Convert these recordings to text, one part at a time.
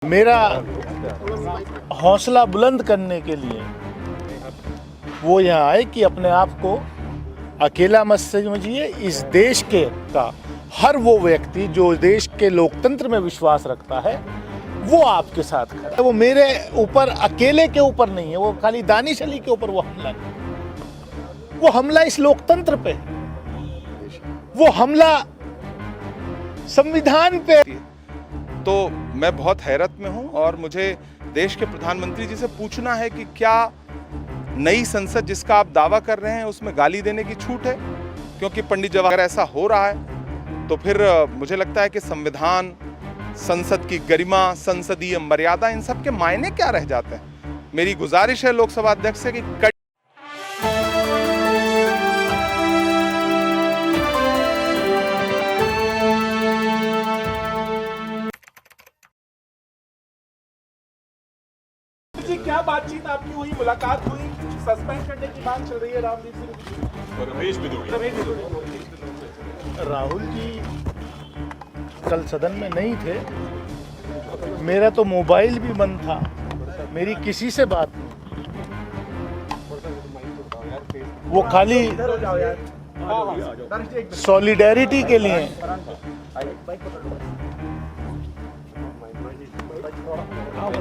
मेरा हौसला बुलंद करने के लिए वो यहाँ आए कि अपने आप को अकेला मत समझिए। इस देश के का हर वो व्यक्ति जो देश के लोकतंत्र में विश्वास रखता है वो आपके साथ खड़ा है। वो मेरे ऊपर अकेले के ऊपर नहीं है, वो खाली दानिश अली के ऊपर वो हमला नहीं, वो हमला इस लोकतंत्र पे है, वो हमला संविधान पे। तो मैं बहुत हैरत में हूं और मुझे देश के प्रधानमंत्री जी से पूछना है कि क्या नई संसद जिसका आप दावा कर रहे हैं उसमें गाली देने की छूट है? क्योंकि पंडित जवाहर ऐसा हो रहा है तो फिर मुझे लगता है कि संविधान, संसद की गरिमा, संसदीय मर्यादा, इन सब के मायने क्या रह जाते हैं। मेरी गुजारिश है लोकसभा अध्यक्ष से कि क्या बातचीत आपकी हुई, मुलाकात हुई, सस्पेंड करने की बात चल रही है रामदीप सिंह, रमेश बिधूड़ी। राहुल जी कल सदन में नहीं थे, मेरा तो मोबाइल भी बंद था, मेरी किसी से बात नहीं। वो खाली सॉलिडेरिटी के लिए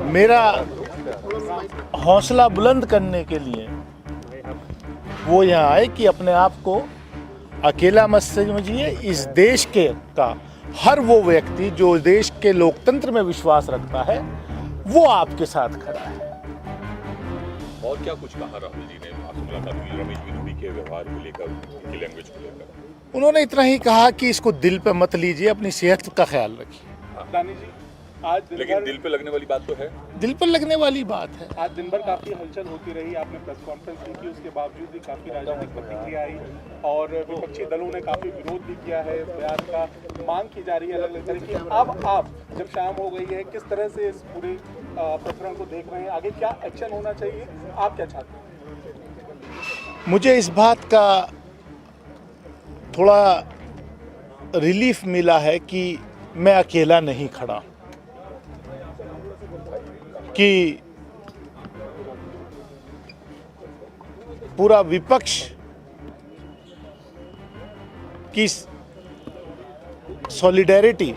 मेरा हौसला बुलंद करने के लिए वो यहाँ आए कि अपने आप को अकेला मत समझिए। इस देश के का हर वो व्यक्ति जो देश के लोकतंत्र में विश्वास रखता है वो आपके साथ खड़ा है। और क्या कुछ कहा राहुल जी ने? आपसे मुलाकात हुई रमेश बिधूड़ी के व्यवहार को लेकर, उनकी लैंग्वेज को लेकर? उन्होंने इतना ही कहा कि इसको दिल पे मत लीजिए, अपनी सेहत का ख्याल रखिए। दानी जी, आज लेकिन दिल पे लगने वाली बात तो है। दिल पर लगने वाली बात है। आज दिन भर काफी हलचल होती रही, आपने प्रेस कॉन्फ्रेंस की, उसके बावजूद भी काफी राजनीतिक प्रतिक्रिया आई और विपक्षी दलों ने काफी विरोध भी किया है, बयान का मांग की जा रही है अलग अलग तरह की। अब आप जब शाम हो गई है, किस तरह से इस पूरे प्रकरण को देख रहे हैं? आगे क्या एक्शन होना चाहिए, आप क्या चाहते हैं? मुझे इस बात का थोड़ा रिलीफ मिला है कि मैं अकेला नहीं खड़ा, कि पूरा विपक्ष की सॉलिडेरिटी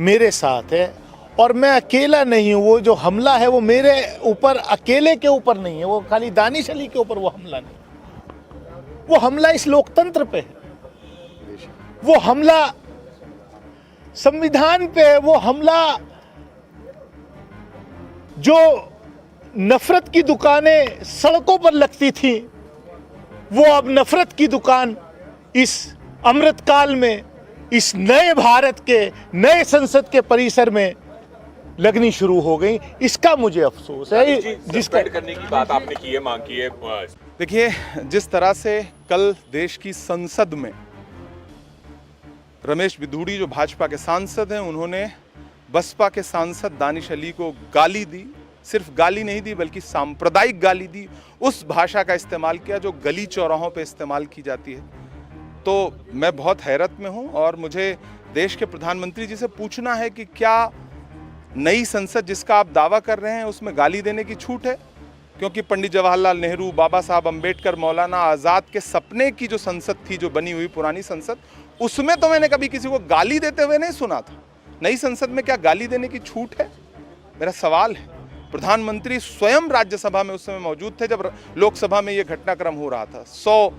मेरे साथ है और मैं अकेला नहीं हूं। वो जो हमला है वो मेरे ऊपर अकेले के ऊपर नहीं है, वो खाली दानिश अली के ऊपर वो हमला नहीं, वो हमला इस लोकतंत्र पे है, वो हमला संविधान पे है, वो हमला जो नफरत की दुकानें सड़कों पर लगती थी वो अब नफरत की दुकान इस अमृतकाल में, इस नए भारत के नए संसद के परिसर में लगनी शुरू हो गई। इसका मुझे अफसोस है। जिसका करने की बात आपने की है, मांग की है। देखिए, जिस तरह से कल देश की संसद में रमेश बिधूड़ी जो भाजपा के सांसद हैं, उन्होंने बसपा के सांसद दानिश अली को गाली दी। सिर्फ गाली नहीं दी बल्कि सांप्रदायिक गाली दी, उस भाषा का इस्तेमाल किया जो गली चौराहों पे इस्तेमाल की जाती है। तो मैं बहुत हैरत में हूं और मुझे देश के प्रधानमंत्री जी से पूछना है कि क्या नई संसद जिसका आप दावा कर रहे हैं उसमें गाली देने की छूट है? क्योंकि पंडित जवाहरलाल नेहरू, बाबा साहब अम्बेडकर, मौलाना आज़ाद के सपने की जो संसद थी, जो बनी हुई पुरानी संसद, उसमें तो मैंने कभी किसी को गाली देते हुए नहीं सुना था। नई संसद में क्या गाली देने की छूट है? मेरा सवाल है। प्रधानमंत्री स्वयं राज्यसभा में उस समय मौजूद थे जब लोकसभा में यह घटनाक्रम हो रहा था। 100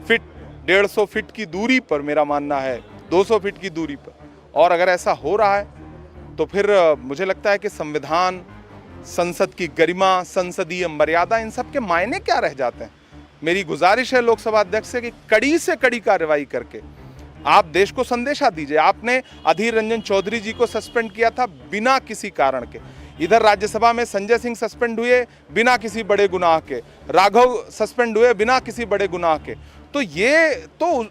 फीट, 150 फीट की दूरी पर, मेरा मानना है 200 फीट की दूरी पर, और अगर ऐसा हो रहा है तो फिर मुझे लगता है कि संविधान, संसद की गरिमा, संसदीय मर्यादा, इन सब के मायने क्या रह जाते हैं। मेरी गुजारिश है लोकसभा अध्यक्ष से कि कड़ी से कड़ी कार्रवाई करके आप देश को संदेशा दीजिए। आपने अधीर रंजन चौधरी जी को सस्पेंड किया था बिना किसी कारण के, इधर राज्यसभा में संजय सिंह सस्पेंड हुए बिना किसी बड़े गुनाह के, राघव सस्पेंड हुए बिना किसी बड़े गुनाह के। तो ये तो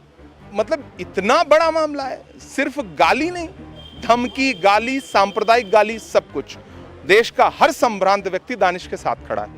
मतलब इतना बड़ा मामला है, सिर्फ गाली नहीं, धमकी, गाली, सांप्रदायिक गाली, सब कुछ। देश का हर संभ्रांत व्यक्ति दानिश के साथ खड़ा है।